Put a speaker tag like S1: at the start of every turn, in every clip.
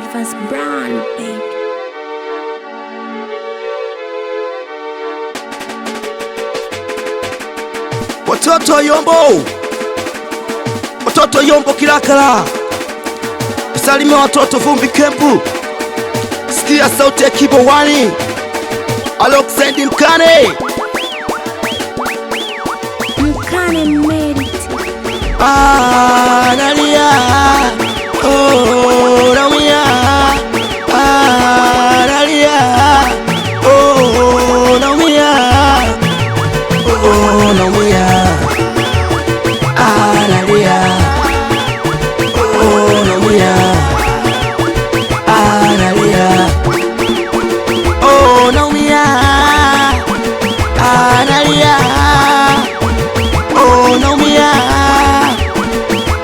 S1: Advance brand, baby.
S2: Watoto Yombo, watoto Yombo Kilakala, usalime watoto Vumbi Kempu. Sikia sauti ya Kibo Wani, Alexander Mkane,
S1: Mkane Merit.
S2: Nalia, oh, naumia, nalia, oh, naumia, oh, naumia, nalia, oh, naumia, nalia, oh, naumia, nalia, oh, naumia,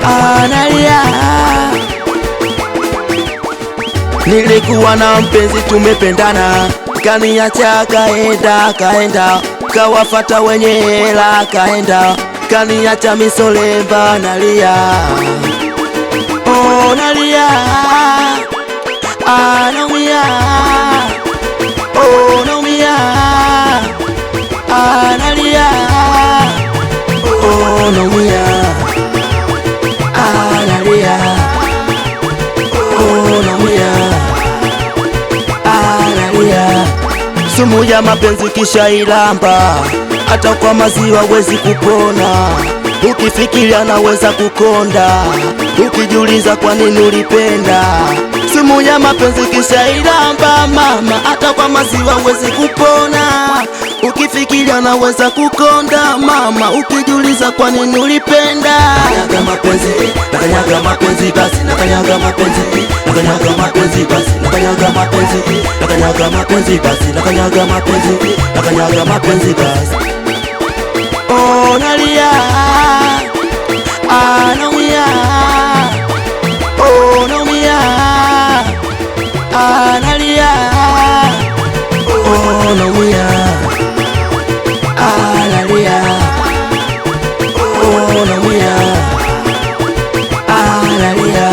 S2: analia. Nilikuwa na mpenzi tumependana, kaniacha kaenda, kawafata wenye hela kaenda, kaniacha misolemba nalia, oh nalia, naumia, oh naumia, nalia, oh naumia, nalia, oh naumia, nalia. Sumu ya mapenzi kisha ilamba, hata kwa maziwa wezi kupona. Ukifikiria naweza kukonda, ukijuliza kwa nini ulipenda. Sumu ya mapenzi kisha ilamba mama, hata kwa maziwa wezi kupona. Ukifikiria naweza kukonda mama, ukijuliza kwa nini ulipenda. Nakanyaga mapenzi, nakanyaga mapenzi basi, nakanyaga mapenzi, nakanyaga mapenzi basi, nakanyaga mapenzi, nakanyaga mapenzi basi, nakanyaga mapenzi, nakanyaga mapenzi basi. Oh nalia, naumia, oh naumia, nalia, oh naumia, nalia, oh naumia, nalia.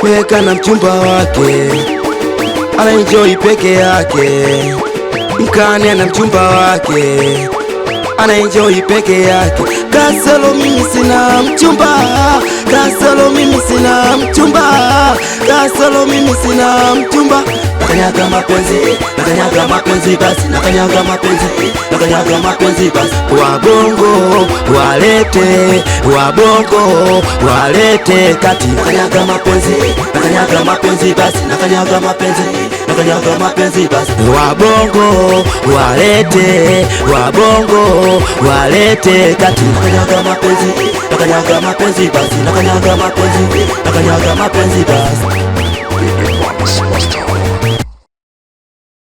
S2: Meka na mchumba wake anaenjoy peke yake, Mkane na mchumba wake anaenjoy peke yake. Kasolo mimi sina mchumba, kasolo mimi sina mchumba, kasolo mimi sina mchumba. Nakanyaga mapenzi, nakanyaga mapenzi basi, nakanyaga mapenzi, nakanyaga mapenzi basi. Wabongo walete, wabongo walete kati. Nakanyaga mapenzi, nakanyaga mapenzi basi, nakanyaga mapenzi, nakanyaga mapenzi basi. Wabongo walete, wabongo walete kati. Nakanyaga mapenzi, nakanyaga mapenzi basi, nakanyaga mapenzi, nakanyaga mapenzi basi.